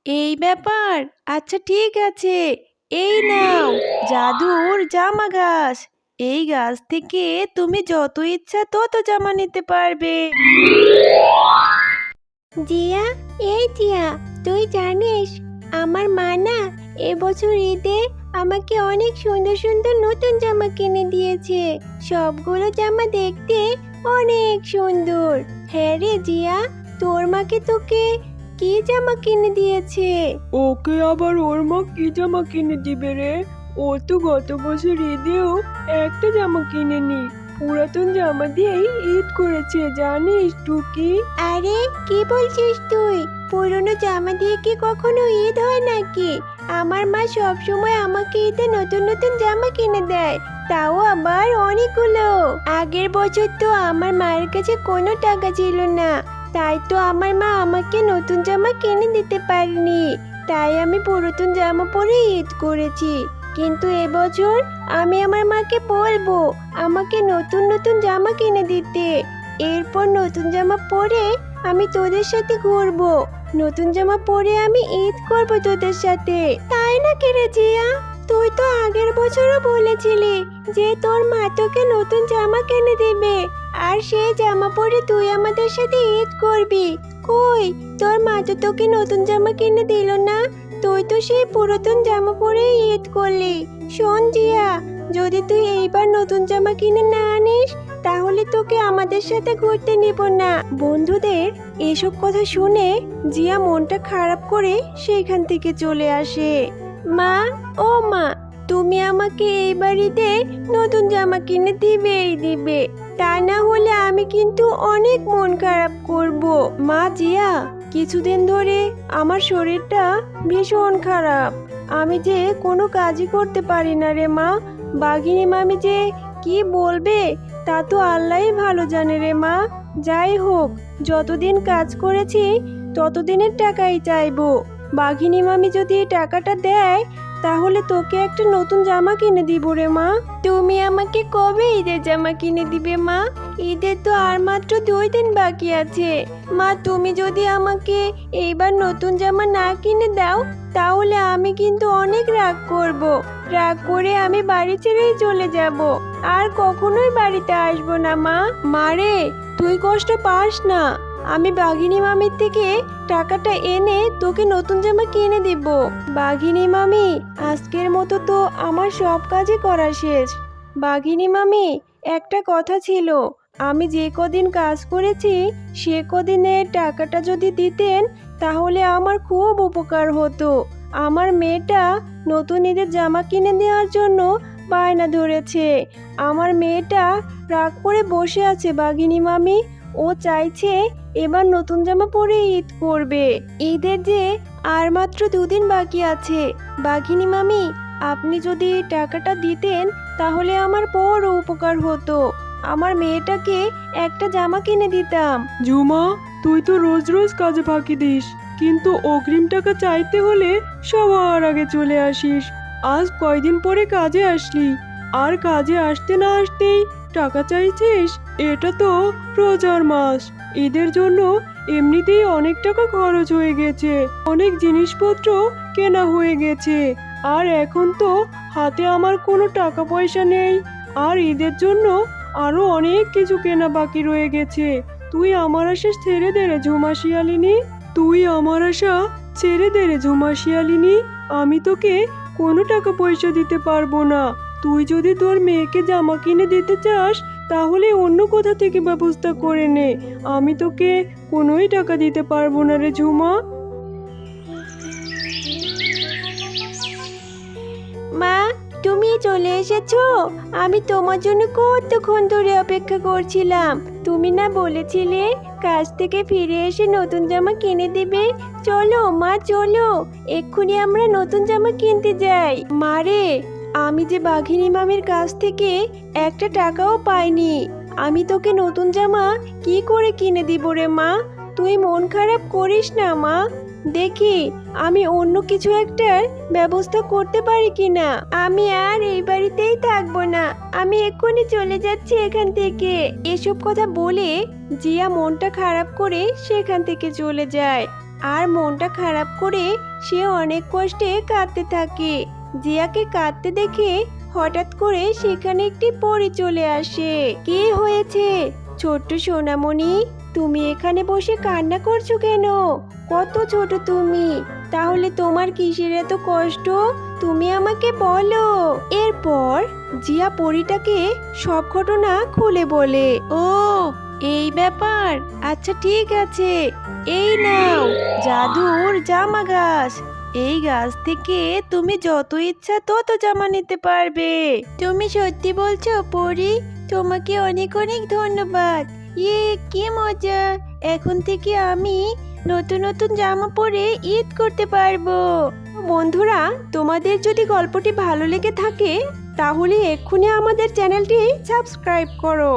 এই ব্যাপার। আচ্ছা ঠিক আছে, এই নাও জাদুর জামা গাছ। এই গাছ থেকে তুমি যত ইচ্ছা তত জামা নিতে পারবে। জিয়া, এই জিয়া, তুই জানিস আমার মা না এবছর ঈদে আমাকে অনেক সুন্দর সুন্দর নতুন জামা কিনে দিয়েছে। সবগুলো জামা দেখতে অনেক সুন্দর। হ্যাঁ রে জিয়া, তোর মাকে তোকে কি জামা কিনে দিয়েছে? ওকে আবার ওর মা কি জামা কিনে দিবে রে? ও তো গত বছর ঈদেও একটা জামা কিনেনি, পুরাতন জামা দিয়েই ঈদ করেছে, জানিস টুকি? আরে কি বলছিস তুই? পুরনো জামা দিয়ে কি কখনো ঈদ হয় নাকি? আমার মা সব সময় আমাকে ঈদে নতুন নতুন জামা কিনে দেয়, তাও আবার অনেকগুলো। আগের বছর তো আমার মায়ের কাছে কোনো টাকা ছিল না, তাই তো আমার মা আমাকে নতুন জামা কিনে দিতে পারেনি। তাই আমি পুরাতন জামা পরে ঈদ করেছি। কিন্তু এবছর আমি আমার মাকে বলবো আমাকে নতুন নতুন জামা কিনে দিতে। এরপর নতুন জামা পরে আমি তোদের সাথে ঘুরবো। নতুন জামা পরে আমি ঈদ করব তোদের সাথে। তাই না কি রে জিয়া? তুই তো আগের বছরও বলেছিলি যে তোর মা তোকে নতুন জামা কিনে দিবে, আর সেই জামা পরে তুই আমাদের সাথে ঈদ করবি। কই, তোর মা তো তোকে নতুন জামা কিনে দিল না, তুই তো সেই পুরাতন জামা পরে ঈদ করলি। শোন জিয়া, যদি তুই এইবার নতুন জামা কিনে না আনিস তাহলে তোকে আমাদের সাথে ঘুরতে নিব না। বন্ধুদের এসব কথা শুনে জিয়া মনটা খারাপ করে সেইখান থেকে চলে আসে। মা, ও মা, তুমি আমাকে এই বাড়িতে নতুন জামা কিনে দিবেই দিবে, তা না হলে আমি কিন্তু অনেক মন খারাপ করব। মা জিয়া, কিছুদিন ধরে আমার শরীরটা ভীষণ খারাপ, আমি যে কোনো কাজই করতে পারি না রে মা। বাঘিনী মামি যে কি বলবে তা তো আল্লাহই ভালো জানে রে মা। যাই হোক, যতদিন কাজ করেছি ততদিনের টাকাই চাইবো। বাঘিনী মামি যদি টাকাটা দেয় তাহলে তোকে একটা নতুন জামা কিনে দিব রে মা। তুমি আমাকে কবে ঈদের জামা কিনে দিবে মা? ঈদের তো আর মাত্র 2 দিন বাকি আছে। মা, তুমি যদি আমাকে এইবার নতুন জামা না কিনে দাও তাহলে আমি কিন্তু অনেক রাগ করব। রাগ করে আমি বাড়ি ছেড়েই চলে যাব, আর কখনোই বাড়িতে আসবো না মা। মারে, তুই কষ্ট পাস না, আমি বাঘিনী মামির থেকে টাকাটা এনে তোকে নতুন জামা কিনে দেব। বাঘিনী মামি, আজকের মতো তো আমার সব কাজই করা শেষ। বাঘিনী মামি, একটা কথা ছিল, আমি যে কদিন কাজ করেছি সে কদিনের টাকাটা যদি দিতেন তাহলে আমার খুব উপকার হতো। আমার মেয়েটা নতুন ঈদের জামা কিনে দেওয়ার জন্য বায়না ধরেছে। আমার মেয়েটা রাগ করে বসে আছে বাঘিনী মামি, ও চাইছে এবার নতুন জামা পরে ঈদ করবে। ঈদের যে আর মাত্র 2 দিন বাকি আছে। বাঘিনী মামি, আপনি যদি টাকাটা দিতেন তাহলে আমার বড় উপকার হতো। আমার মেয়েটাকে একটা জামা কিনে দিতাম। ঝুমা, তুই তো রোজ রোজ কাজে ফাঁকি দিস, কিন্তু অগ্রিম টাকা চাইতে হলে সবার আগে চলে আসিস। আজ কয়দিন পরে কাজে আসলি, আর কাজে আসতে না আসতেই টাকা চাইছিস? এটা তো রোজার মাস, ঈদের জন্য এমনিতেই অনেক টাকা খরচ হয়ে গেছে, অনেক জিনিসপত্র কেনা হয়ে গেছে, আর এখন তো হাতে আমার কোনো টাকা পয়সা নেই, আর ঈদের জন্য আরো অনেক কিছু কেনা বাকি রয়ে গেছে। তুই আমার আশা ছেড়ে দে রে ঝুমা শিয়ালিনী, তুই আমার আশা ছেড়ে দে রে ঝুমা শিয়ালিনী। আমি তোকে কোনো টাকা পয়সা দিতে পারবো না। তুই যদি তোর মেয়েকে জামা কিনে দিতে চাস তাহলে অন্য কোথা থেকে ব্যবস্থা করে নে, আমি তোকে কোনোই টাকা দিতে পারবো না রে ঝুমা। মা, তুমি চলে এসেছো? আমি তোমার জন্য কতক্ষণ ধরে অপেক্ষা করছিলাম। তুমি না বলেছিলে কাজ থেকে ফিরে এসে নতুন জামা কিনে দিবে? চলো মা, চলো, এক্ষুনি আমরা নতুন জামা কিনতে যাই। মারে, আমি যে বাঘিনী মামির কাছ থেকে একটা টাকাও পাইনি, আমি তোকে নতুন জামা কি করে কিনে দিব রে মা? তুই মন খারাপ করিস না মা, দেখি আমি অন্য কিছু একটার ব্যবস্থা করতে পারি কিনা। আমি আর এই বাড়িতেই থাকবো না, আমি এক্ষুনি চলে যাচ্ছি এখান থেকে। এসব কথা বলে জিয়া মনটা খারাপ করে সেখান থেকে চলে যায়। আর মনটা খারাপ করে সে অনেক কষ্টে কাঁদতে থাকে। জিয়াকে কাঁদতে দেখে হঠাৎ করে সেখানে একটি পরী চলে আসে। কি হয়েছে ছোট্ট সোনামণি, তুমি এখানে বসে কান্না করছো কেন? কত ছোট তুমি, তাহলে তোমার কিসের এত কষ্ট? তুমি আমাকে বলো। এরপর জিয়া পরীটাকে সব ঘটনা খুলে বলে। ও এই ব্যাপার, আচ্ছা ঠিক আছে, এই নাও জাদুর জামা গাছ। এই গাছ থেকে তুমি যত ইচ্ছা তত জামা নিতে পারবে। তুমি সত্যি বলছো পরি? তোমাকে অনেক অনেক ধন্যবাদ। ইয়ে কি মজা, এখন থেকে আমি নতুন নতুন জামা পরে ঈদ করতে পারবো। বন্ধুরা, তোমাদের যদি গল্পটি ভালো লেগে থাকে তাহলে এক্ষুনি আমাদের চ্যানেলটি সাবস্ক্রাইব করো।